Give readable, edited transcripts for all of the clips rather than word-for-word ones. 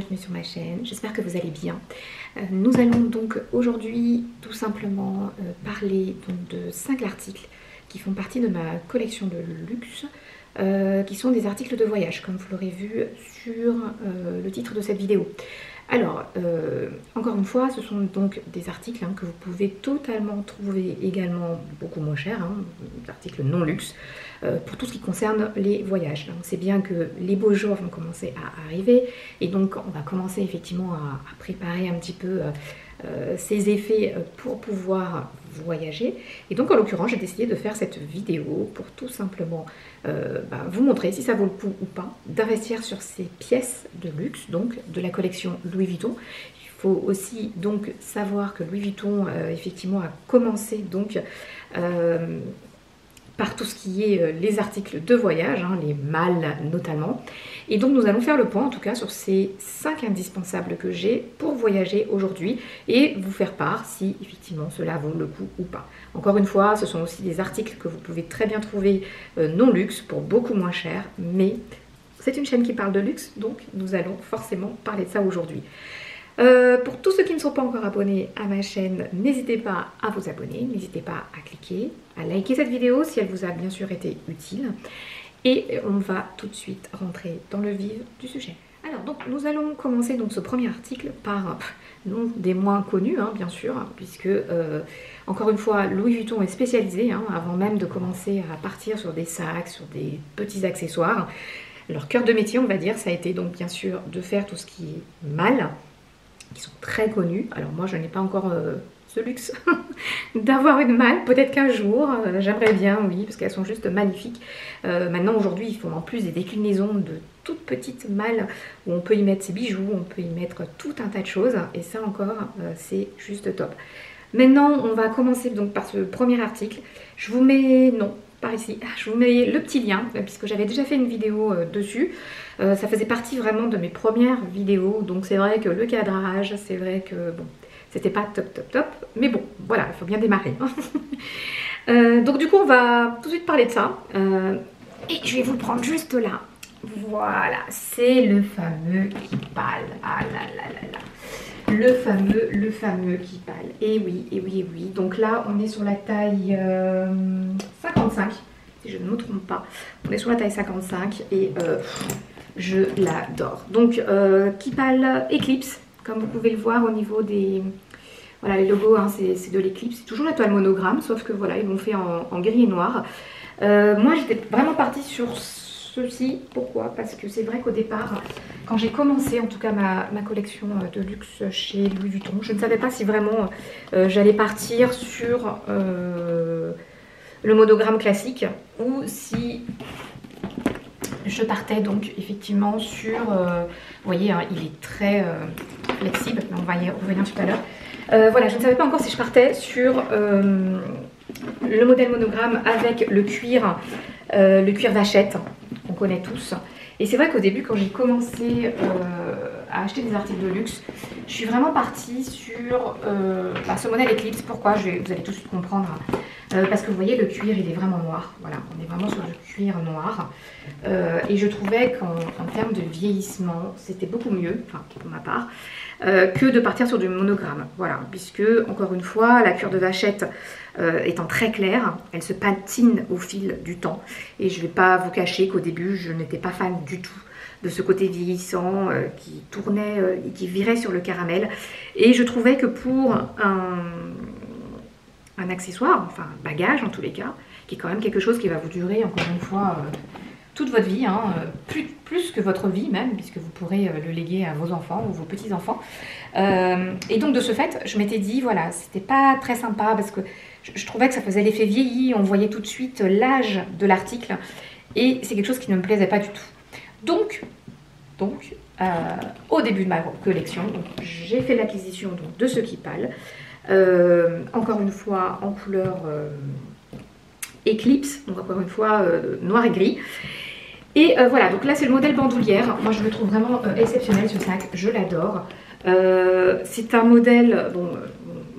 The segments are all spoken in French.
bienvenue sur ma chaîne, j'espère que vous allez bien. Nous allons donc aujourd'hui tout simplement parler donc, de 5 articles qui font partie de ma collection de luxe, qui sont des articles de voyage, comme vous l'aurez vu sur le titre de cette vidéo. Alors, encore une fois, ce sont donc des articles que vous pouvez totalement trouver également beaucoup moins chers, des articles non luxe, pour tout ce qui concerne les voyages. Donc c'est bien que les beaux jours vont commencer à arriver, et donc on va commencer effectivement à préparer un petit peu ces effets pour pouvoir voyager. Et donc en l'occurrence, j'ai décidé de faire cette vidéo pour tout simplement vous montrer si ça vaut le coup ou pas d'investir sur ces pièces de luxe, donc de la collection Louis Vuitton. Il faut aussi donc savoir que Louis Vuitton effectivement a commencé donc par tout ce qui est les articles de voyage, les malles notamment. Et donc nous allons faire le point en tout cas sur ces 5 indispensables que j'ai pour voyager aujourd'hui et vous faire part si effectivement cela vaut le coup ou pas. Encore une fois, ce sont aussi des articles que vous pouvez très bien trouver non luxe pour beaucoup moins cher, mais c'est une chaîne qui parle de luxe, donc nous allons forcément parler de ça aujourd'hui. Pour tous ceux qui ne sont pas encore abonnés à ma chaîne, n'hésitez pas à vous abonner, n'hésitez pas à cliquer, à liker cette vidéo si elle vous a bien sûr été utile. Et on va tout de suite rentrer dans le vif du sujet. Alors donc nous allons commencer donc ce premier article par non des moins connus bien sûr, puisque encore une fois Louis Vuitton est spécialisé avant même de commencer à partir sur des sacs, sur des petits accessoires. Leur cœur de métier on va dire, ça a été donc bien sûr de faire tout ce qui est malles, qui sont très connus. Alors moi je n'ai pas encore ce luxe d'avoir une malle, peut-être qu'un jour, j'aimerais bien, oui, parce qu'elles sont juste magnifiques. Maintenant aujourd'hui ils font en plus des déclinaisons de toutes petites malles où on peut y mettre ses bijoux, on peut y mettre tout un tas de choses, et ça encore c'est juste top. Maintenant on va commencer donc par ce premier article. Je vous mets, non, par ici, je vous mets le petit lien, puisque j'avais déjà fait une vidéo dessus. Ça faisait partie vraiment de mes premières vidéos, donc c'est vrai que le cadrage, c'est vrai que bon, c'était pas top, mais bon, voilà, il faut bien démarrer. Donc du coup, on va tout de suite parler de ça. Et je vais vous le prendre juste là. Voilà, c'est le fameux qui pâle. Ah là là là là. Le fameux qui pâle. Et oui, et oui, et oui. Donc là, on est sur la taille 55, si je ne me trompe pas. On est sur la taille 55 et je l'adore. Donc, qui pâle Eclipse, comme vous pouvez le voir au niveau des... Voilà, les logos, c'est de l'Eclipse. C'est toujours la toile monogramme, sauf que voilà, ils l'ont fait en gris et noir. Moi, j'étais vraiment partie sur ceci. Pourquoi? Parce que c'est vrai qu'au départ, quand j'ai commencé en tout cas ma collection de luxe chez Louis Vuitton, je ne savais pas si vraiment j'allais partir sur le monogramme classique ou si je partais donc effectivement sur, vous voyez, il est très flexible, on va y revenir tout à l'heure. Voilà, je ne savais pas encore si je partais sur le modèle monogramme avec le cuir vachette qu'on connaît tous. Et c'est vrai qu'au début, quand j'ai commencé à acheter des articles de luxe, je suis vraiment partie sur ce modèle Eclipse. Pourquoi? Vous allez tout de suite comprendre. Parce que vous voyez, le cuir, il est vraiment noir. Voilà, on est vraiment sur du cuir noir. Et je trouvais qu'en termes de vieillissement, c'était beaucoup mieux, enfin pour ma part, que de partir sur du monogramme. Voilà, puisque, encore une fois, la cuir de vachette étant très claire, elle se patine au fil du temps. Et je ne vais pas vous cacher qu'au début, je n'étais pas fan du tout de ce côté vieillissant qui tournait et qui virait sur le caramel. Et je trouvais que pour un accessoire, enfin un bagage en tous les cas, qui est quand même quelque chose qui va vous durer encore une fois toute votre vie, plus que votre vie même, puisque vous pourrez le léguer à vos enfants ou vos petits-enfants. Et donc de ce fait, je m'étais dit, voilà, c'était pas très sympa parce que je trouvais que ça faisait l'effet vieilli, on voyait tout de suite l'âge de l'article et c'est quelque chose qui ne me plaisait pas du tout. Donc au début de ma collection, j'ai fait l'acquisition de ce qui pâle. Encore une fois en couleur Eclipse, donc encore une fois noir et gris. Et voilà, donc là c'est le modèle bandoulière. Moi je le trouve vraiment exceptionnel ce sac, je l'adore. C'est un modèle, bon,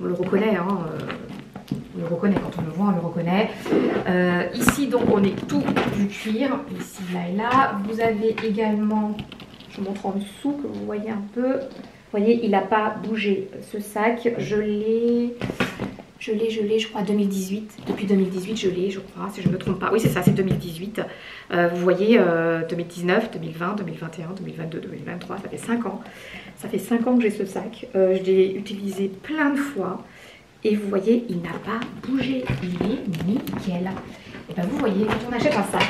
on le reconnaît, on le reconnaît quand on le voit, on le reconnaît. Ici donc on est tout du cuir, ici, là et là. Vous avez également, Je vous montre en dessous que vous voyez un peu. Vous voyez, il n'a pas bougé. Ce sac, je l'ai, je crois, 2018. Depuis 2018, je l'ai, je crois, si je ne me trompe pas. Oui, c'est ça, c'est 2018. Vous voyez, 2019, 2020, 2021, 2022, 2023, ça fait 5 ans. Ça fait 5 ans que j'ai ce sac. Je l'ai utilisé plein de fois. Et vous voyez, il n'a pas bougé. Il est nickel. Et bien vous voyez, quand on achète un sac,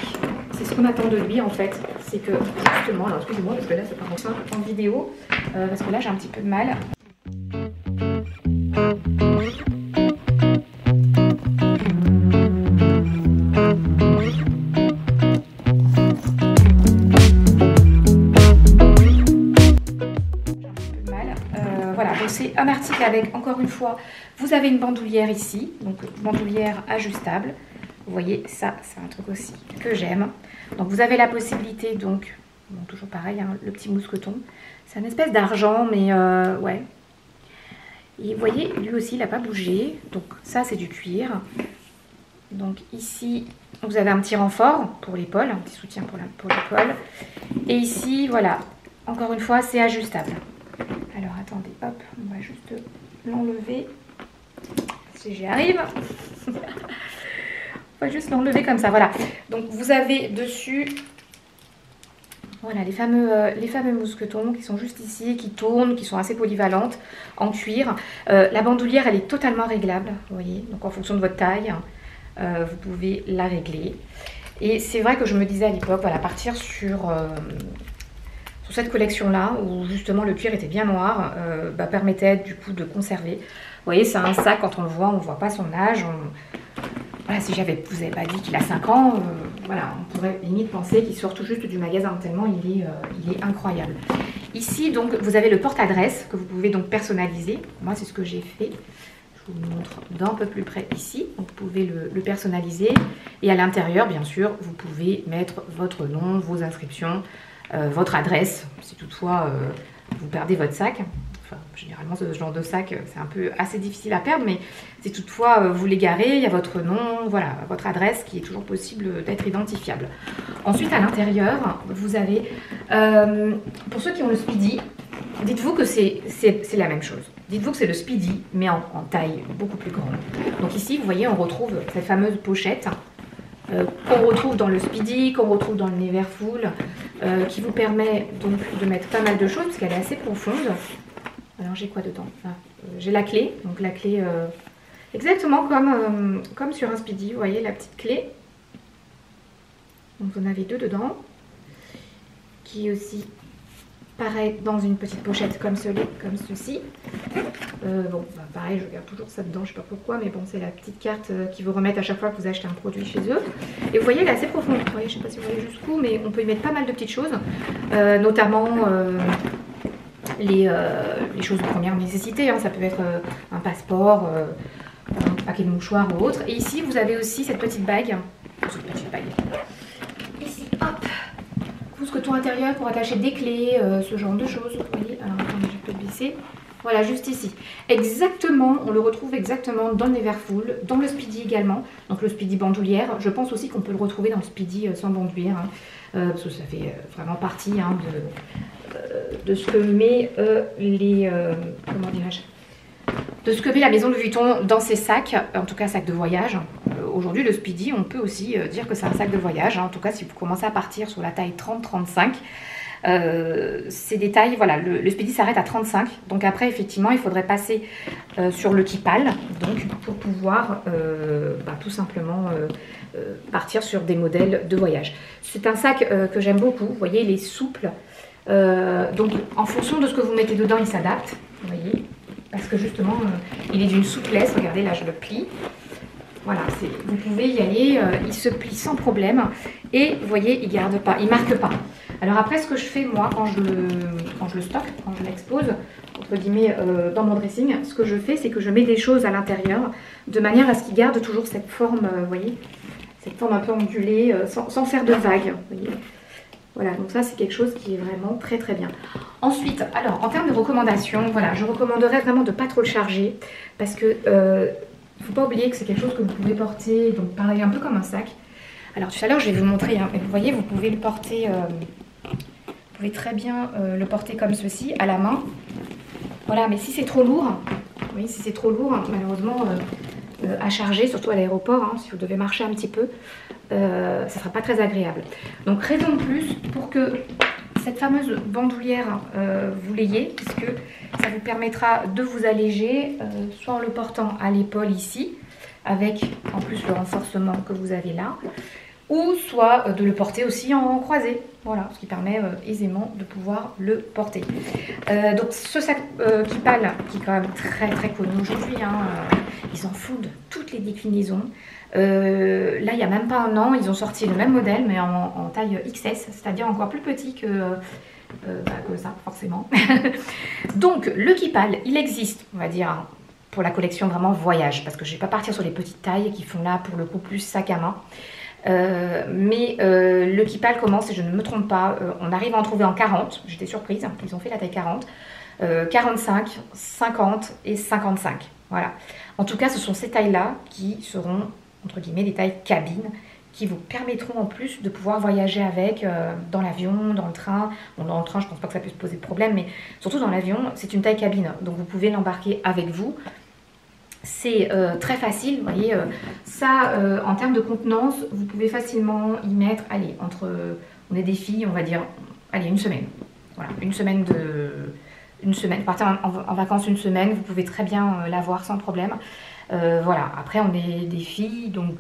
c'est ce qu'on attend de lui en fait. C'est que, justement, alors excusez-moi parce que là c'est pas simple en vidéo, parce que là j'ai un petit peu de mal. Voilà, donc c'est un article avec, encore une fois, vous avez une bandoulière ici, donc bandoulière ajustable. Vous voyez, ça, c'est un truc aussi que j'aime. Donc, vous avez la possibilité, donc, bon, toujours pareil, hein, le petit mousqueton. C'est une espèce d'argent, mais ouais. Et vous voyez, lui aussi, il n'a pas bougé. Donc, ça, c'est du cuir. Donc, ici, vous avez un petit renfort pour l'épaule, un petit soutien pour l'épaule. Et ici, voilà, encore une fois, c'est ajustable. Alors, attendez, hop, on va juste l'enlever. Si j'y arrive. On va juste l'enlever comme ça, voilà. Donc vous avez dessus, voilà, les fameux mousquetons qui sont juste ici, qui tournent, qui sont assez polyvalentes, en cuir. La bandoulière, elle est totalement réglable, vous voyez. Donc en fonction de votre taille, vous pouvez la régler. Et c'est vrai que je me disais à l'époque, voilà, partir sur cette collection-là, où justement le cuir était bien noir, permettait du coup de conserver. Vous voyez, c'est un sac, quand on le voit, on ne voit pas son âge. Voilà, si vous n'avez pas dit qu'il a 5 ans, voilà, on pourrait limite penser qu'il sort tout juste du magasin, tellement il est incroyable. Ici, donc, vous avez le porte-adresse que vous pouvez donc personnaliser. Moi, c'est ce que j'ai fait. Je vous le montre d'un peu plus près ici. Donc, vous pouvez le personnaliser. Et à l'intérieur, bien sûr, vous pouvez mettre votre nom, vos inscriptions, votre adresse, si toutefois vous perdez votre sac. Enfin, généralement, ce genre de sac, c'est un peu assez difficile à perdre, mais si toutefois vous l'égarez, il y a votre nom, voilà, votre adresse qui est toujours possible d'être identifiable. Ensuite, à l'intérieur, vous avez, pour ceux qui ont le Speedy, dites-vous que c'est la même chose. Dites-vous que c'est le Speedy, mais en taille beaucoup plus grande. Donc ici, vous voyez, on retrouve cette fameuse pochette qu'on retrouve dans le Speedy, qu'on retrouve dans le Neverfull, qui vous permet donc de mettre pas mal de choses, parce qu'elle est assez profonde. Alors j'ai quoi dedans? J'ai la clé, donc la clé exactement comme sur un Speedy, vous voyez la petite clé. Donc vous en avez 2 dedans, qui est aussi pareil dans une petite pochette comme ceci. Bon, pareil, je garde toujours ça dedans, je sais pas pourquoi, mais bon, c'est la petite carte qu'ils vous remettent à chaque fois que vous achetez un produit chez eux. Et vous voyez, elle est assez profonde. Vous voyez, je sais pas si vous voyez jusqu'où, mais on peut y mettre pas mal de petites choses, notamment les choses de première nécessité, hein. Ça peut être un passeport, un paquet de mouchoirs ou autre. Et ici, vous avez aussi cette petite bague. Ici, hop, mousqueton intérieur pour attacher des clés, ce genre de choses. Vous voyez, alors attendez, je peux baisser. Voilà, juste ici. Exactement, on le retrouve exactement dans le Neverfull, dans le Speedy également. Donc le Speedy bandoulière. Je pense aussi qu'on peut le retrouver dans le Speedy sans bandoulière, hein, parce que ça fait vraiment partie, hein, de ce que met comment dirais-je, de ce que met la maison Louis Vuitton dans ses sacs, en tout cas sacs de voyage. Aujourd'hui, le Speedy, on peut aussi dire que c'est un sac de voyage, hein. En tout cas, si vous commencez à partir sur la taille 30-35, ces détails, voilà, le Speedy s'arrête à 35, donc après effectivement il faudrait passer sur le Kipal, donc pour pouvoir tout simplement partir sur des modèles de voyage. C'est un sac que j'aime beaucoup, vous voyez, il est souple, donc en fonction de ce que vous mettez dedans il s'adapte, vous voyez, parce que justement il est d'une souplesse. Regardez, là je le plie. Voilà, vous pouvez y aller, il se plie sans problème et vous voyez, il garde pas, il marque pas. Alors après, ce que je fais moi quand je le stocke, quand je l'expose, entre guillemets, dans mon dressing, ce que je fais, c'est que je mets des choses à l'intérieur de manière à ce qu'il garde toujours cette forme, vous voyez, cette forme un peu ondulée, sans faire de vagues, vous voyez. Voilà, donc ça c'est quelque chose qui est vraiment très très bien. Ensuite, alors en termes de recommandations, voilà, je recommanderais vraiment de ne pas trop le charger parce que il ne faut pas oublier que c'est quelque chose que vous pouvez porter, donc pareil, un peu comme un sac. Alors tout à l'heure, je vais vous montrer, hein, vous voyez, vous pouvez le porter pouvez très bien le porter comme ceci, à la main. Voilà, mais si c'est trop lourd, oui, si c'est trop lourd, malheureusement, à charger, surtout à l'aéroport, hein, si vous devez marcher un petit peu, ça ne sera pas très agréable. Donc raison de plus pour que cette fameuse bandoulière, vous l'ayez, puisque ça vous permettra de vous alléger, soit en le portant à l'épaule ici, avec en plus le renforcement que vous avez là, ou soit de le porter aussi en croisé, voilà, ce qui permet aisément de pouvoir le porter. Donc ce sac Kipal, qui est quand même très très connu aujourd'hui, hein, ils en font de toutes les déclinaisons. Là, il n'y a même pas un an, ils ont sorti le même modèle, mais en taille XS, c'est-à-dire encore plus petit que ça, forcément. Donc, le Kipal, il existe, on va dire, pour la collection vraiment voyage, parce que je ne vais pas partir sur les petites tailles qui font là, pour le coup, plus sac à main. Mais le Kipal commence, si je ne me trompe pas, on arrive à en trouver en 40, j'étais surprise, hein, ils ont fait la taille 40, 45, 50 et 55, voilà. En tout cas, ce sont ces tailles-là qui seront, entre guillemets, des tailles cabines, qui vous permettront en plus de pouvoir voyager avec dans l'avion, dans le train. Bon, dans le train, je ne pense pas que ça puisse poser de problème, mais surtout dans l'avion, c'est une taille cabine, donc vous pouvez l'embarquer avec vous. C'est très facile, vous voyez, ça en termes de contenance, vous pouvez facilement y mettre, allez, entre, on est des filles, on va dire, allez, une semaine. Voilà, une semaine, partir en vacances une semaine, vous pouvez très bien l'avoir sans problème. Voilà, après on est des filles, donc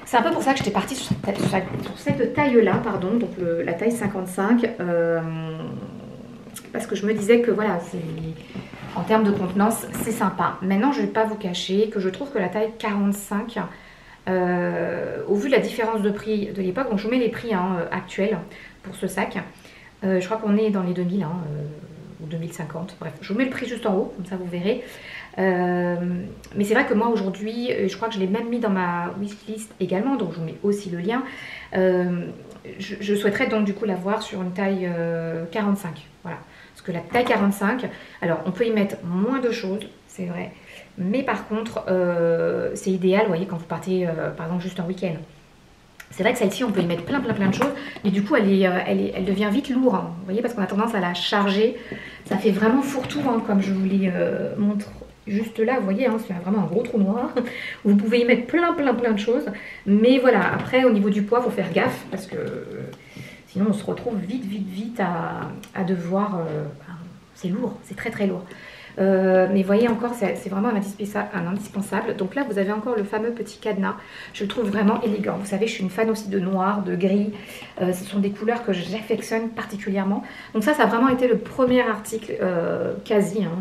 c'est un peu pour ça que j'étais partie sur cette taille-là, pardon, donc la taille 55, parce que je me disais que voilà, en termes de contenance, c'est sympa. Maintenant, je ne vais pas vous cacher que je trouve que la taille 45, au vu de la différence de prix de l'époque, donc je vous mets les prix actuels pour ce sac, je crois qu'on est dans les 2000, ou 2050, bref, je vous mets le prix juste en haut, comme ça vous verrez. Mais c'est vrai que moi aujourd'hui, je crois que je l'ai même mis dans ma wishlist également, donc je vous mets aussi le lien. Je souhaiterais donc du coup l'avoir sur une taille 45, voilà. Parce que la taille 45, alors on peut y mettre moins de choses, c'est vrai, mais par contre c'est idéal, vous voyez, quand vous partez par exemple juste un week-end. C'est vrai que celle-ci, on peut y mettre plein de choses, mais du coup, elle devient vite lourde, hein, vous voyez, parce qu'on a tendance à la charger. Ça fait vraiment fourre-tout, hein, comme je vous l'ai montré juste là, vous voyez, hein, c'est vraiment un gros trou noir. Vous pouvez y mettre plein de choses, mais voilà, après, au niveau du poids, il faut faire gaffe, parce que sinon, on se retrouve vite à devoir... c'est lourd, c'est très lourd. Mais voyez encore, c'est vraiment un indispensable. Donc là, vous avez encore le fameux petit cadenas. Je le trouve vraiment élégant. Vous savez, je suis une fan aussi de noir, de gris. Ce sont des couleurs que j'affectionne particulièrement. Donc ça a vraiment été le premier article quasi, hein,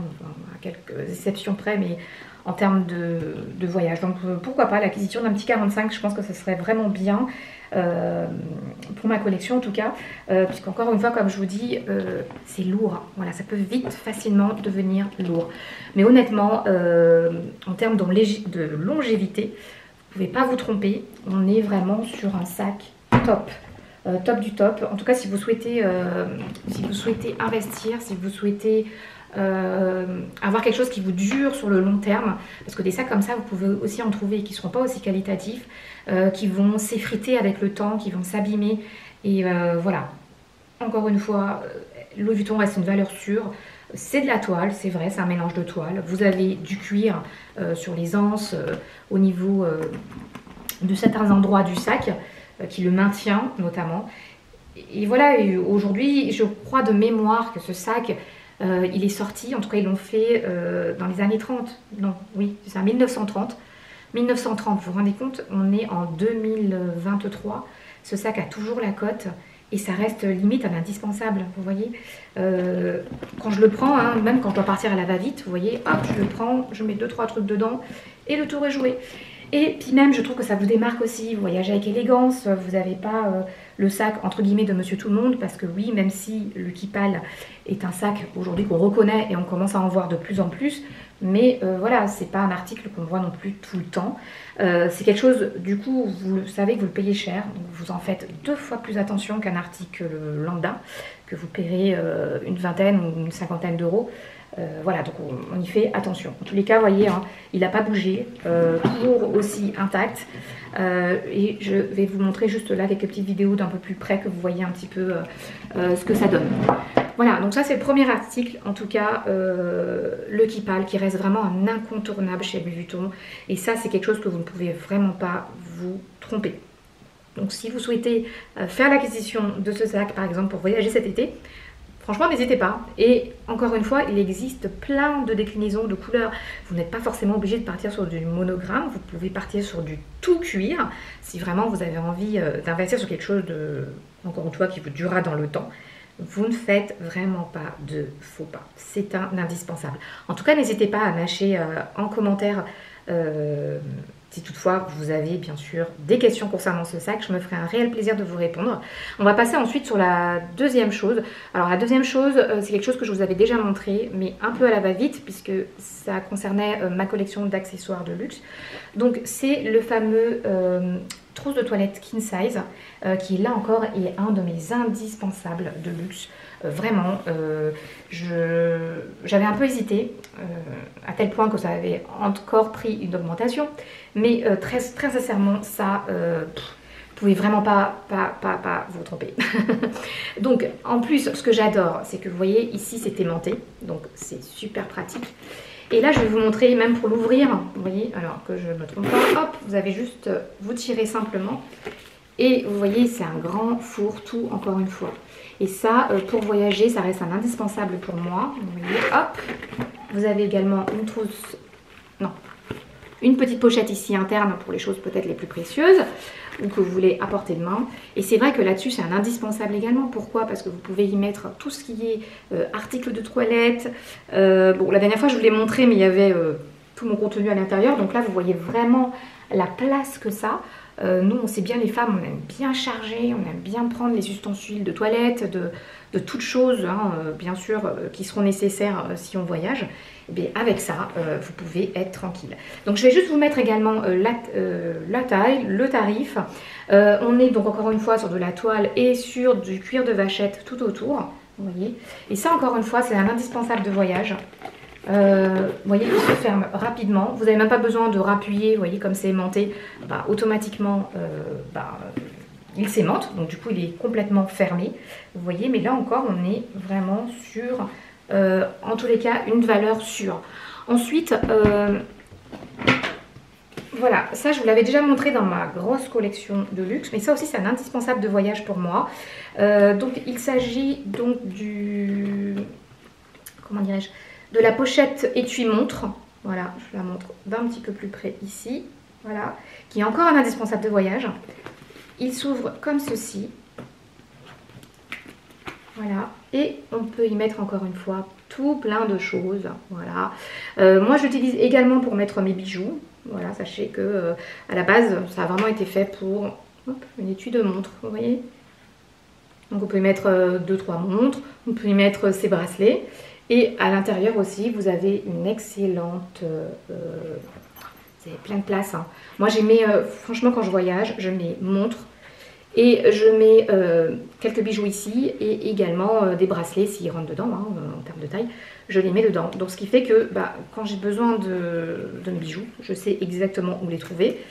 à quelques exceptions près, mais en termes de voyage. Donc pourquoi pas l'acquisition d'un petit 45, je pense que ce serait vraiment bien. Pour ma collection en tout cas, puisqu'encore une fois, comme je vous dis, c'est lourd, voilà, ça peut vite facilement devenir lourd, mais honnêtement en termes de longévité, vous pouvez pas vous tromper, on est vraiment sur un sac top, top du top. En tout cas, si vous souhaitez investir, si vous souhaitez avoir quelque chose qui vous dure sur le long terme, parce que des sacs comme ça, vous pouvez aussi en trouver qui ne seront pas aussi qualitatifs, qui vont s'effriter avec le temps, qui vont s'abîmer, et voilà, encore une fois, Louis Vuitton reste une valeur sûre. C'est de la toile, c'est vrai, c'est un mélange de toile. Vous avez du cuir sur les anses, au niveau de certains endroits du sac, qui le maintient notamment. Et voilà, aujourd'hui, je crois de mémoire que ce sac, il est sorti, en tout cas ils l'ont fait dans les années 30. Non, oui, c'est ça, 1930. 1930, vous vous rendez compte, on est en 2023. Ce sac a toujours la cote. Et ça reste limite un indispensable, vous voyez. Quand je le prends, hein, même quand je dois partir à la va-vite, vous voyez, hop, je le prends, je mets 2-3 trucs dedans et le tour est joué. Et puis même, je trouve que ça vous démarque aussi, vous voyagez avec élégance, vous n'avez pas le sac entre guillemets de Monsieur Tout-le-Monde, parce que oui, même si le Kipal est un sac aujourd'hui qu'on reconnaît et on commence à en voir de plus en plus, mais voilà, c'est pas un article qu'on voit non plus tout le temps. C'est quelque chose, du coup, vous savez que vous le payez cher, donc vous en faites 2 fois plus attention qu'un article lambda, que vous paierez une vingtaine ou une cinquantaine d'euros. Voilà, donc on y fait attention. En tous les cas, vous voyez, hein, il n'a pas bougé, toujours aussi intact. Et je vais vous montrer juste là quelques petites vidéos d'un peu plus près que vous voyez un petit peu ce que ça donne. Voilà, donc ça c'est le premier article, en tout cas le Kipal qui reste vraiment un incontournable chez Louis Vuitton. Et ça c'est quelque chose que vous ne pouvez vraiment pas vous tromper. Donc si vous souhaitez faire l'acquisition de ce sac par exemple pour voyager cet été, franchement, n'hésitez pas. Et encore une fois, il existe plein de déclinaisons de couleurs. Vous n'êtes pas forcément obligé de partir sur du monogramme. Vous pouvez partir sur du tout cuir. Si vraiment vous avez envie d'investir sur quelque chose de, encore une fois, qui vous durera dans le temps, vous ne faites vraiment pas de faux pas. C'est un indispensable. En tout cas, n'hésitez pas à lâcher en commentaire si toutefois vous avez bien sûr des questions concernant ce sac, je me ferai un réel plaisir de vous répondre. On va passer ensuite sur la deuxième chose. Alors la deuxième chose, c'est quelque chose que je vous avais déjà montré, mais un peu à la va-vite, puisque ça concernait ma collection d'accessoires de luxe. Donc c'est le fameux trousse de toilette King Size, qui là encore est un de mes indispensables de luxe. Vraiment, j'avais un peu hésité, à tel point que ça avait encore pris une augmentation, mais très sincèrement, ça, vous pouvez vraiment pas vous tromper. Donc, en plus, ce que j'adore, c'est que vous voyez, ici, c'est aimanté, donc c'est super pratique. Et là, je vais vous montrer, même pour l'ouvrir, vous voyez, alors que je ne me trompe pas, hop, vous avez juste, vous tirez simplement, et vous voyez, c'est un grand fourre-tout, encore une fois. Et ça, pour voyager, ça reste un indispensable pour moi. Vous voyez, hop, vous avez également une trousse, non, une petite pochette ici interne pour les choses peut-être les plus précieuses ou que vous voulez apporter de main. Et c'est vrai que là-dessus, c'est un indispensable également. Pourquoi? Parce que vous pouvez y mettre tout ce qui est articles de toilette. Bon, la dernière fois, je vous l'ai montré, mais il y avait tout mon contenu à l'intérieur. Donc là, vous voyez vraiment la place que ça. Nous, on sait bien, les femmes, on aime bien charger, on aime bien prendre les ustensiles de toilette, de toutes choses, hein, bien sûr, qui seront nécessaires si on voyage. Et bien, avec ça, vous pouvez être tranquille. Donc, je vais juste vous mettre également la taille, le tarif. On est donc encore une fois sur de la toile et sur du cuir de vachette tout autour. Vous voyez. Et ça, encore une fois, c'est un indispensable de voyage. Vous voyez, il se ferme rapidement. Vous n'avez même pas besoin de rappuyer. Vous voyez, comme c'est aimanté, bah, automatiquement, il s'aimante. Donc, du coup, il est complètement fermé. Vous voyez, mais là encore, on est vraiment sur, en tous les cas, une valeur sûre. Ensuite, voilà, ça, je vous l'avais déjà montré dans ma grosse collection de luxe. Mais ça aussi, c'est un indispensable de voyage pour moi. Donc, il s'agit donc du... Comment dirais-je ? De la pochette étui-montre, voilà, je la montre d'un petit peu plus près ici, voilà, qui est encore un indispensable de voyage. Il s'ouvre comme ceci, voilà, et on peut y mettre encore une fois tout plein de choses, voilà. Moi, j'utilise également pour mettre mes bijoux, voilà, sachez que à la base, ça a vraiment été fait pour hop, une étui de montre, vous voyez. Donc, on peut y mettre 2-3 montres, on peut y mettre ses bracelets. Et à l'intérieur aussi, vous avez une excellente... vous avez plein de place. Hein. Moi, j'ai mis... franchement, quand je voyage, je mets montre et je mets quelques bijoux ici et également des bracelets s'ils rentrent dedans, hein, en termes de taille. Je les mets dedans. Donc, ce qui fait que bah, quand j'ai besoin de mes bijoux, je sais exactement où les trouver.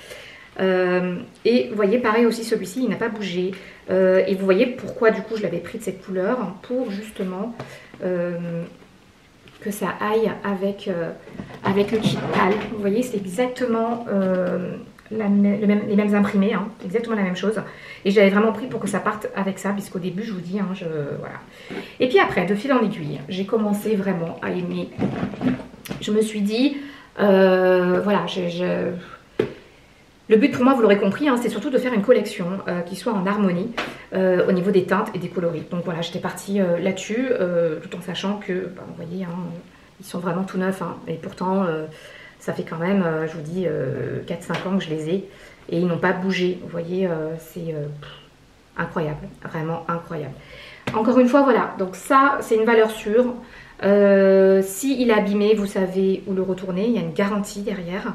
Et vous voyez, pareil aussi, celui-ci, il n'a pas bougé. Et vous voyez pourquoi, du coup, je l'avais pris de cette couleur pour justement... que ça aille avec le kit pâle. Vous voyez, c'est exactement les mêmes imprimés, hein, exactement la même chose. Et j'avais vraiment pris pour que ça parte avec ça, puisqu'au début, je vous dis, hein, voilà. Et puis après, de fil en aiguille, j'ai commencé vraiment à aimer. Je me suis dit, voilà, le but pour moi, vous l'aurez compris, hein, c'est surtout de faire une collection qui soit en harmonie au niveau des teintes et des coloris. Donc voilà, j'étais partie là-dessus, tout en sachant que, bah, vous voyez, hein, ils sont vraiment tout neufs. Hein, et pourtant, ça fait quand même, je vous dis, 4-5 ans que je les ai. Et ils n'ont pas bougé. Vous voyez, c'est incroyable, vraiment incroyable. Encore une fois, voilà, donc ça, c'est une valeur sûre. S'il est abîmé, vous savez où le retourner. Il y a une garantie derrière.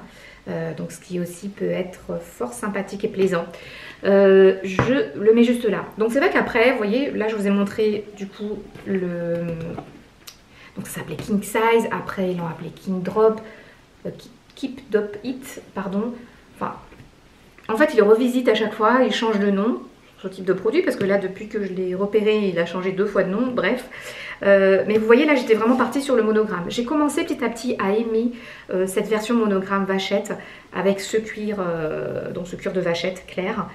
Donc ce qui aussi peut être fort sympathique et plaisant. Je le mets juste là. Donc c'est vrai qu'après, vous voyez, là je vous ai montré du coup donc Donc ça s'appelait King Size, après ils l'ont appelé King Drop, Keep Drop It, pardon. Enfin, en fait, il revisite à chaque fois, il change de nom, ce type de produit, parce que là, depuis que je l'ai repéré, il a changé 2 fois de nom, bref. Mais vous voyez, là, j'étais vraiment partie sur le monogramme. J'ai commencé petit à petit à aimer cette version monogramme vachette, avec ce cuir, donc ce cuir de vachette clair,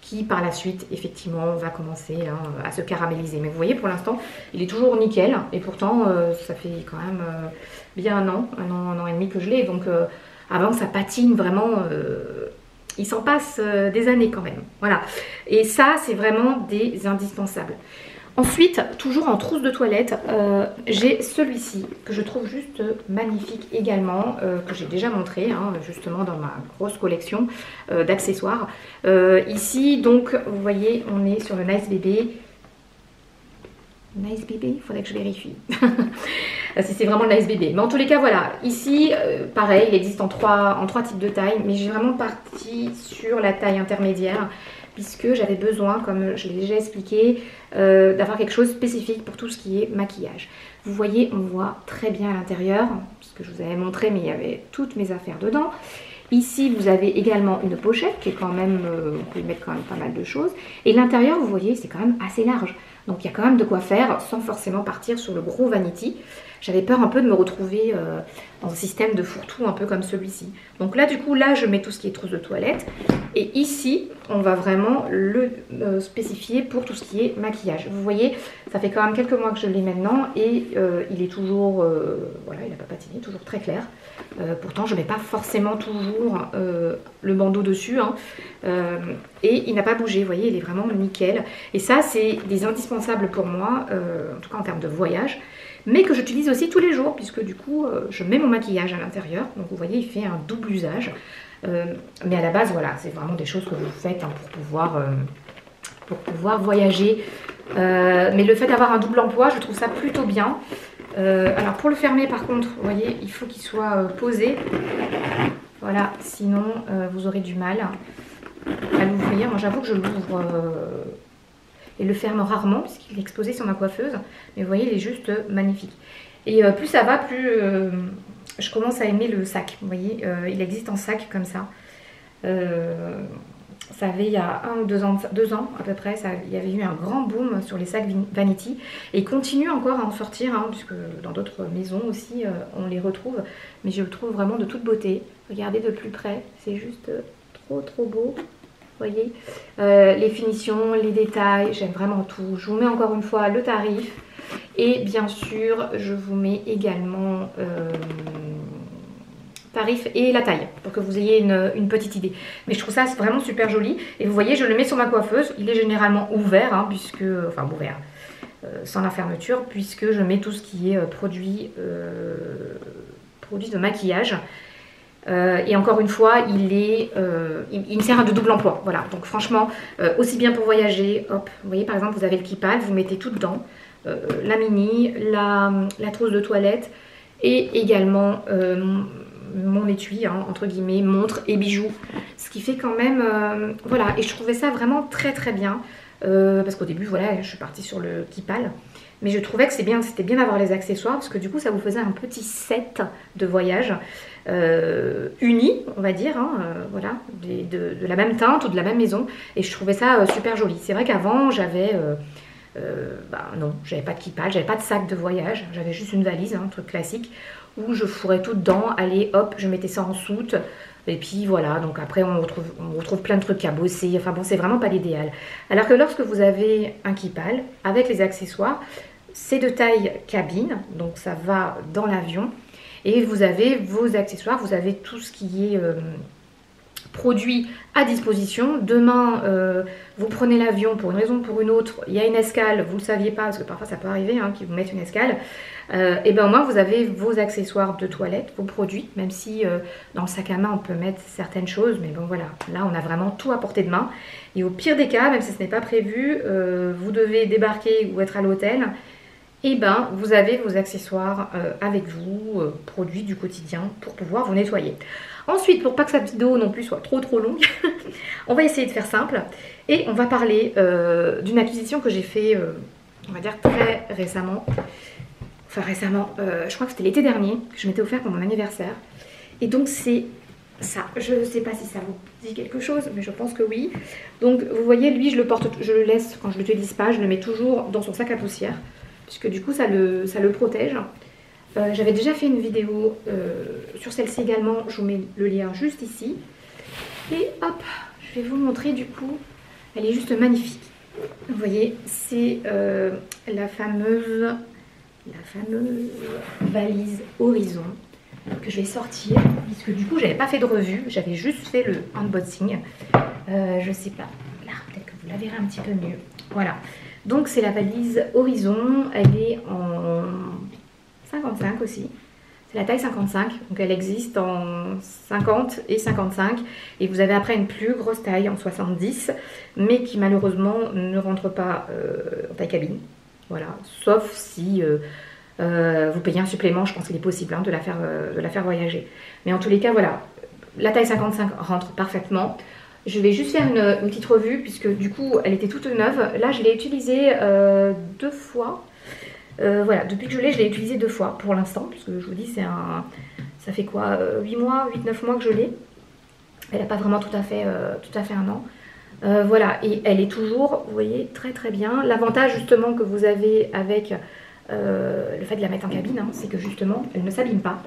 qui par la suite, effectivement, va commencer à se caraméliser. Mais vous voyez, pour l'instant, il est toujours nickel, et pourtant, ça fait quand même bien un an et demi que je l'ai, donc avant, ça patine vraiment... il s'en passe des années quand même. Voilà. Et ça, c'est vraiment des indispensables. Ensuite, toujours en trousse de toilette, j'ai celui-ci que je trouve juste magnifique également, que j'ai déjà montré justement dans ma grosse collection d'accessoires. Ici, donc, vous voyez, on est sur le Nice Baby. Nice Baby, il faudrait que je vérifie si c'est vraiment le Nice Baby. Mais en tous les cas, voilà. Ici, pareil, il existe en trois types de tailles, mais j'ai vraiment parti sur la taille intermédiaire, puisque j'avais besoin, comme je l'ai déjà expliqué, d'avoir quelque chose spécifique pour tout ce qui est maquillage. Vous voyez, on voit très bien à l'intérieur, puisque je vous avais montré, mais il y avait toutes mes affaires dedans. Ici, vous avez également une pochette qui est quand même, vous pouvez mettre quand même pas mal de choses. Et l'intérieur, vous voyez, c'est quand même assez large. Donc il y a quand même de quoi faire sans forcément partir sur le gros vanity. J'avais peur un peu de me retrouver en système de fourre-tout un peu comme celui-ci. Donc là, du coup, là, je mets tout ce qui est trousse de toilette. Et ici, on va vraiment le spécifier pour tout ce qui est maquillage. Vous voyez, ça fait quand même quelques mois que je l'ai maintenant et il est toujours, voilà, il n'a pas patiné, toujours très clair. Pourtant, je ne mets pas forcément toujours le bandeau dessus. Et il n'a pas bougé, vous voyez, il est vraiment nickel. Et ça, c'est des indispensables pour moi, en tout cas en termes de voyage. Mais que j'utilise aussi tous les jours, puisque du coup, je mets mon maquillage à l'intérieur. Donc vous voyez, il fait un double usage. Mais à la base, voilà, c'est vraiment des choses que vous faites pour pouvoir voyager. Mais le fait d'avoir un double emploi, je trouve ça plutôt bien. Alors pour le fermer, par contre, vous voyez, il faut qu'il soit posé. Voilà, sinon vous aurez du mal à l'ouvrir. Moi, j'avoue que je l'ouvre... et le ferme rarement puisqu'il est exposé sur ma coiffeuse, mais vous voyez, il est juste magnifique. Et plus ça va, plus je commence à aimer le sac. Vous voyez, il existe en sac comme ça. Ça avait il y a 1 ou 2 ans à peu près, il y avait eu un grand boom sur les sacs Vanity et il continue encore à en sortir, puisque dans d'autres maisons aussi on les retrouve, mais je le trouve vraiment de toute beauté. Regardez de plus près, c'est juste trop beau. Vous voyez, les finitions, les détails, j'aime vraiment tout. Je vous mets encore une fois le tarif et bien sûr je vous mets également tarif et la taille pour que vous ayez une petite idée. Mais je trouve ça vraiment super joli et vous voyez, je le mets sur ma coiffeuse. Il est généralement ouvert, puisque, enfin ouvert, sans la fermeture, puisque je mets tout ce qui est produit de maquillage. Et encore une fois, il me sert de double emploi. Voilà, donc franchement, aussi bien pour voyager, hop, vous voyez par exemple, vous avez le kipal, vous mettez tout dedans, la mini, la trousse de toilette et également mon étui, entre guillemets, montre et bijoux. Ce qui fait quand même, voilà, et je trouvais ça vraiment très bien, parce qu'au début, voilà, je suis partie sur le kipal. Mais je trouvais que c'était bien d'avoir les accessoires parce que du coup ça vous faisait un petit set de voyage uni, on va dire, voilà, de la même teinte ou de la même maison. Et je trouvais ça super joli. C'est vrai qu'avant j'avais, non, j'avais pas de kipal, j'avais pas de sac de voyage, j'avais juste une valise, un truc classique où je fourrais tout dedans. Allez, hop, je mettais ça en soute. Et puis voilà, donc après on retrouve plein de trucs à bosser. Enfin bon, c'est vraiment pas l'idéal. Alors que lorsque vous avez un kipal avec les accessoires, c'est de taille cabine, donc ça va dans l'avion. Et vous avez vos accessoires, vous avez tout ce qui est produit à disposition. Demain, vous prenez l'avion pour une raison ou pour une autre, il y a une escale, vous ne le saviez pas, parce que parfois ça peut arriver qu'ils vous mettent une escale. Et bien au moins vous avez vos accessoires de toilette, vos produits, même si dans le sac à main on peut mettre certaines choses, mais bon voilà, là on a vraiment tout à portée de main. Et au pire des cas, même si ce n'est pas prévu, vous devez débarquer ou être à l'hôtel, et ben vous avez vos accessoires avec vous, produits du quotidien, pour pouvoir vous nettoyer. Ensuite, pour pas que cette vidéo non plus soit trop longue, on va essayer de faire simple et on va parler d'une acquisition que j'ai fait, on va dire très récemment. enfin récemment, je crois que c'était l'été dernier, que je m'étais offert pour mon anniversaire. Et donc c'est ça. Je ne sais pas si ça vous dit quelque chose, mais je pense que oui. Donc vous voyez, lui, je le porte, je le laisse quand je ne l'utilise pas, je le mets toujours dans son sac à poussière, puisque du coup ça le protège. J'avais déjà fait une vidéo sur celle-ci également, je vous mets le lien juste ici. Et hop, je vais vous montrer du coup, elle est juste magnifique. Vous voyez, c'est la fameuse valise Horizon que je vais sortir, puisque du coup j'avais pas fait de revue, j'avais juste fait le unboxing. Je sais pas, là peut-être que vous la verrez un petit peu mieux. Voilà, donc c'est la valise Horizon, elle est en 55 aussi. C'est la taille 55, donc elle existe en 50 et 55. Et vous avez après une plus grosse taille en 70, mais qui malheureusement ne rentre pas en taille cabine. Voilà, sauf si vous payez un supplément, je pense qu'il est possible de la faire voyager. Mais en tous les cas, voilà, la taille 55 rentre parfaitement. Je vais juste faire une petite revue, puisque du coup, elle était toute neuve. Là, je l'ai utilisée 2 fois. Voilà, depuis que je l'ai utilisé 2 fois pour l'instant, parce que je vous dis, ça fait quoi, 8 mois, 8-9 mois que je l'ai. Elle n'a pas vraiment tout à fait 1 an. Voilà, et elle est toujours, vous voyez, très très bien. L'avantage justement que vous avez avec le fait de la mettre en cabine, c'est que justement, elle ne s'abîme pas.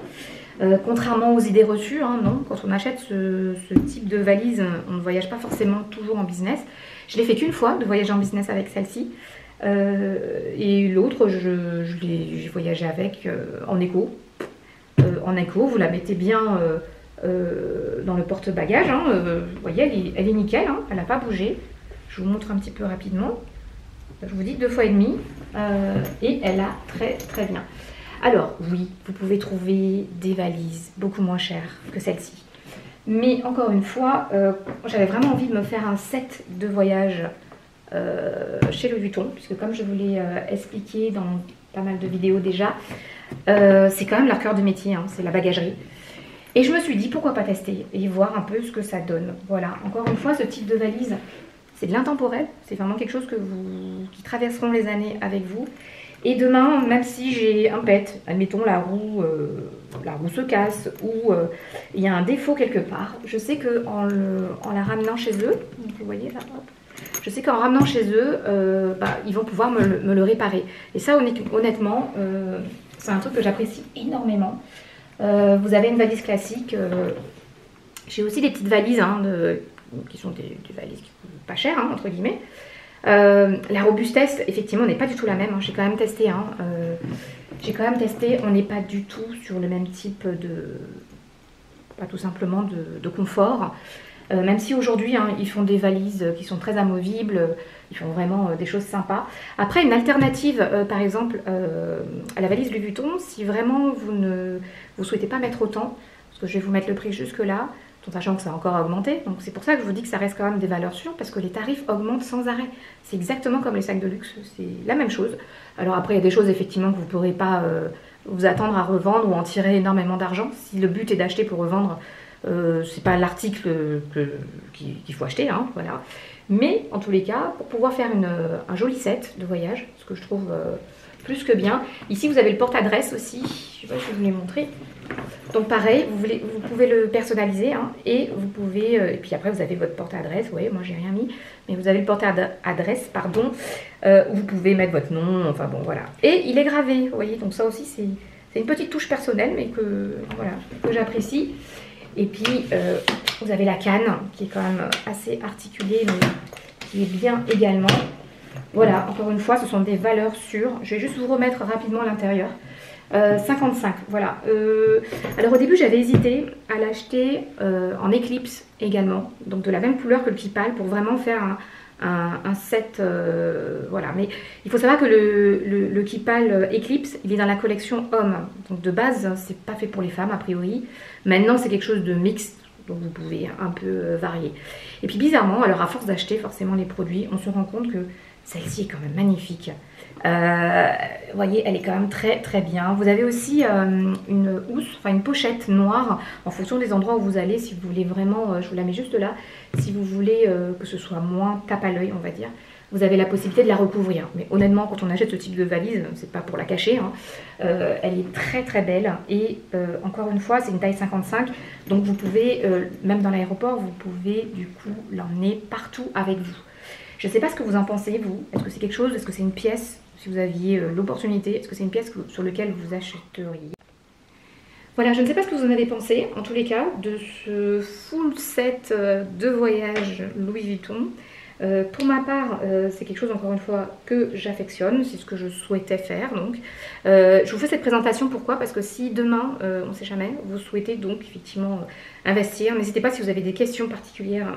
Contrairement aux idées reçues, non, quand on achète ce type de valise, on ne voyage pas forcément toujours en business. Je l'ai fait qu'une fois, de voyager en business avec celle-ci. Et l'autre, j'ai voyagé avec en éco. En éco, vous la mettez bien dans le porte-bagages. Vous voyez, elle est nickel, elle n'a pas bougé. Je vous montre un petit peu rapidement. Je vous dis 2 fois et demi. Et elle a très très bien. Alors oui, vous pouvez trouver des valises beaucoup moins chères que celle-ci. Mais encore une fois, j'avais vraiment envie de me faire un set de voyage chez Louis Vuitton, puisque comme je vous l'ai expliqué dans pas mal de vidéos déjà, c'est quand même leur cœur de métier, c'est la bagagerie. Et je me suis dit pourquoi pas tester et voir un peu ce que ça donne. Voilà, encore une fois, ce type de valise, c'est de l'intemporel, c'est vraiment quelque chose qui traverseront les années avec vous. Et demain, même si j'ai un pet, admettons la roue se casse ou il y a un défaut quelque part, je sais qu'en la ramenant chez eux, donc vous voyez là, hop, je sais qu'en ramenant chez eux, ils vont pouvoir me le réparer. Et ça, honnêtement, c'est un truc que j'apprécie énormément. Vous avez une valise classique. J'ai aussi des petites valises qui sont des valises qui coûtent pas cher, entre guillemets. La robustesse, effectivement, n'est pas du tout la même. J'ai quand même testé. On n'est pas du tout sur le même type pas tout simplement de confort. Même si aujourd'hui, ils font des valises qui sont très amovibles, ils font vraiment des choses sympas. Après, une alternative, par exemple, à la valise Louis Vuitton, si vraiment vous ne souhaitez pas mettre autant, parce que je vais vous mettre le prix jusque là, tout en sachant que ça a encore augmenté. Donc c'est pour ça que je vous dis que ça reste quand même des valeurs sûres, parce que les tarifs augmentent sans arrêt. C'est exactement comme les sacs de luxe, c'est la même chose. Alors après, il y a des choses effectivement que vous ne pourrez pas vous attendre à revendre ou en tirer énormément d'argent. Si le but est d'acheter pour revendre, c'est pas l'article qu'il faut acheter, voilà. Mais en tous les cas, pour pouvoir faire un joli set de voyage, ce que je trouve plus que bien. Ici, vous avez le porte-adresse aussi. Je sais pas si je vous l'ai montré. Donc pareil, vous pouvez le personnaliser et vous pouvez et puis après vous avez votre porte-adresse. Vous voyez, moi j'ai rien mis, mais vous avez le porte-adresse, pardon, où vous pouvez mettre votre nom. Enfin bon, voilà. Et il est gravé. Vous voyez, donc ça aussi c'est une petite touche personnelle, mais que j'apprécie. Et puis, vous avez la canne qui est quand même assez articulée, mais qui est bien également. Voilà, encore une fois, ce sont des valeurs sûres. Je vais juste vous remettre rapidement l'intérieur. 55, voilà. Alors au début, j'avais hésité à l'acheter en éclipse également. Donc de la même couleur que le Kipal pour vraiment faire un set, voilà. Mais il faut savoir que le Kipal Eclipse, il est dans la collection homme. Donc de base, c'est pas fait pour les femmes a priori. Maintenant, c'est quelque chose de mixte, donc vous pouvez un peu varier. Et puis bizarrement, alors à force d'acheter forcément les produits, on se rend compte que celle-ci est quand même magnifique. Vous voyez, elle est quand même très très bien. Vous avez aussi une housse, enfin une pochette noire en fonction des endroits où vous allez. Si vous voulez vraiment, je vous la mets juste là, si vous voulez que ce soit moins tape à l'œil, on va dire, vous avez la possibilité de la recouvrir. Mais honnêtement, quand on achète ce type de valise, c'est pas pour la cacher, hein, elle est très très belle. Et encore une fois, c'est une taille 55, donc vous pouvez, même dans l'aéroport, vous pouvez du coup l'emmener partout avec vous. Je ne sais pas ce que vous en pensez, vous. Est-ce que c'est quelque chose, est-ce que c'est une pièce, si vous aviez l'opportunité, est-ce que c'est une pièce sur laquelle vous achèteriez? Voilà, je ne sais pas ce que vous en avez pensé, en tous les cas, de ce full set de voyage Louis Vuitton. Pour ma part, c'est quelque chose, encore une fois, que j'affectionne, c'est ce que je souhaitais faire. Donc, je vous fais cette présentation, pourquoi? Parce que si demain, on ne sait jamais, vous souhaitez donc effectivement investir, n'hésitez pas si vous avez des questions particulières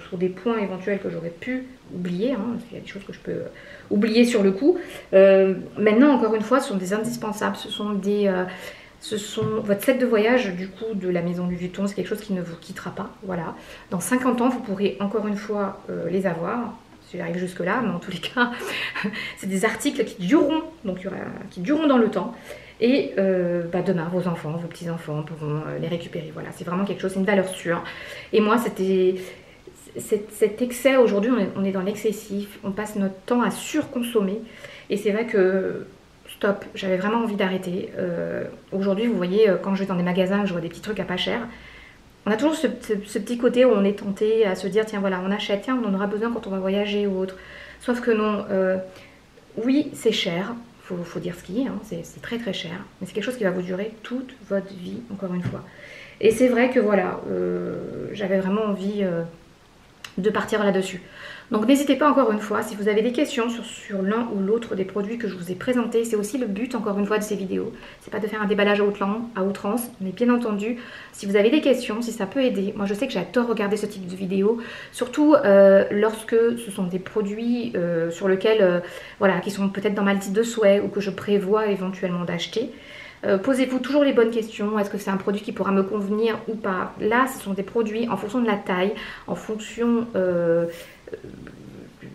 sur des points éventuels que j'aurais pu oublier, hein, parce qu'il y a des choses que je peux oublier sur le coup. Maintenant, encore une fois, ce sont des indispensables, ce sont votre set de voyage du coup de la maison Louis Vuitton, c'est quelque chose qui ne vous quittera pas, voilà. Dans 50 ans, vous pourrez encore une fois les avoir, si j'arrive jusque là, mais en tous les cas, c'est des articles qui dureront, donc qui dureront dans le temps. Et demain, vos enfants, vos petits-enfants pourront les récupérer, voilà. C'est vraiment quelque chose, c'est une valeur sûre. Et moi, c'était cet excès, aujourd'hui, on est dans l'excessif, on passe notre temps à surconsommer. Et c'est vrai que stop, j'avais vraiment envie d'arrêter. Aujourd'hui, vous voyez, quand je vais dans des magasins, je vois des petits trucs à pas cher. On a toujours ce petit côté où on est tenté à se dire, tiens voilà, on achète, tiens on en aura besoin quand on va voyager ou autre. Sauf que non, oui c'est cher, faut dire ce qu'il y a, hein, c'est très très cher, mais c'est quelque chose qui va vous durer toute votre vie, encore une fois. Et c'est vrai que voilà, j'avais vraiment envie de partir là-dessus. Donc n'hésitez pas encore une fois, si vous avez des questions sur l'un ou l'autre des produits que je vous ai présentés, c'est aussi le but encore une fois de ces vidéos. C'est pas de faire un déballage à outrance, mais bien entendu, si vous avez des questions, si ça peut aider, moi je sais que j'adore regarder ce type de vidéos, surtout lorsque ce sont des produits sur lesquels, voilà, qui sont peut-être dans ma liste de souhaits ou que je prévois éventuellement d'acheter. Posez-vous toujours les bonnes questions, est-ce que c'est un produit qui pourra me convenir ou pas? Là, ce sont des produits en fonction de la taille, en fonction...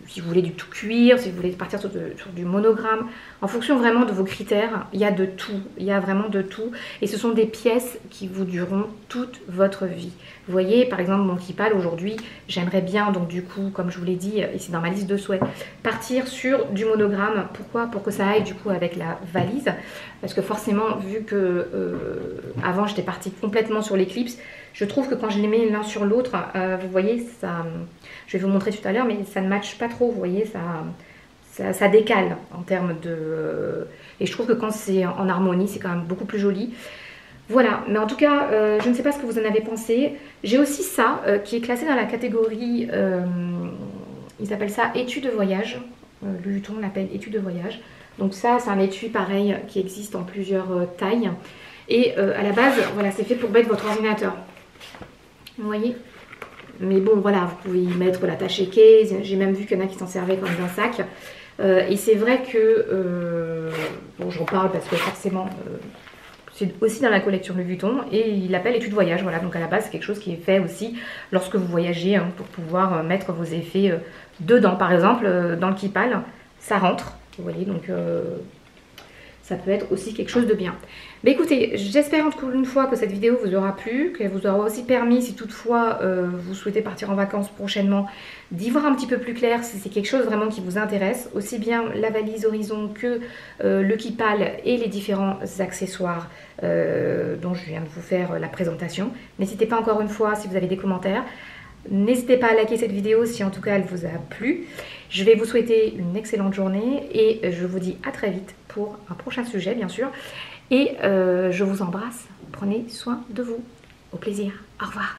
si vous voulez du tout cuir, si vous voulez partir sur du monogramme, en fonction vraiment de vos critères, il y a de tout, il y a vraiment de tout. Et ce sont des pièces qui vous dureront toute votre vie. Vous voyez, par exemple, mon Kipal aujourd'hui, j'aimerais bien, donc du coup, comme je vous l'ai dit, et c'est dans ma liste de souhaits, partir sur du monogramme. Pourquoi? Pour que ça aille du coup avec la valise. Parce que forcément, vu que avant j'étais partie complètement sur l'Eclipse, je trouve que quand je les mets l'un sur l'autre, vous voyez, ça, je vais vous montrer tout à l'heure, mais ça ne matche pas trop, vous voyez, ça décale en termes de... et je trouve que quand c'est en harmonie, c'est quand même beaucoup plus joli. Voilà, mais en tout cas, je ne sais pas ce que vous en avez pensé. J'ai aussi ça, qui est classé dans la catégorie, ils appellent ça étui de voyage. Louis Vuitton l'appelle étui de voyage. Donc ça, c'est un étui pareil, qui existe en plusieurs tailles. Et à la base, voilà, c'est fait pour mettre votre ordinateur. Vous voyez? Mais bon, voilà, vous pouvez y mettre l'attaché case. J'ai même vu qu'il y en a qui s'en servaient comme d'un sac. Et c'est vrai que... bon, j'en parle parce que forcément... c'est aussi dans la collection Louis Vuitton et il l'appelle étui de voyage. Voilà, donc à la base, c'est quelque chose qui est fait aussi lorsque vous voyagez, hein, pour pouvoir mettre vos effets dedans. Par exemple, dans le Kipal, ça rentre. Vous voyez, donc... ça peut être aussi quelque chose de bien. Mais écoutez, j'espère encore une fois que cette vidéo vous aura plu, qu'elle vous aura aussi permis, si toutefois vous souhaitez partir en vacances prochainement, d'y voir un petit peu plus clair si c'est quelque chose vraiment qui vous intéresse, aussi bien la valise Horizon que le Kipal et les différents accessoires dont je viens de vous faire la présentation. N'hésitez pas encore une fois si vous avez des commentaires. N'hésitez pas à liker cette vidéo si en tout cas elle vous a plu. Je vais vous souhaiter une excellente journée et je vous dis à très vite pour un prochain sujet bien sûr. Et je vous embrasse, prenez soin de vous. Au plaisir, au revoir.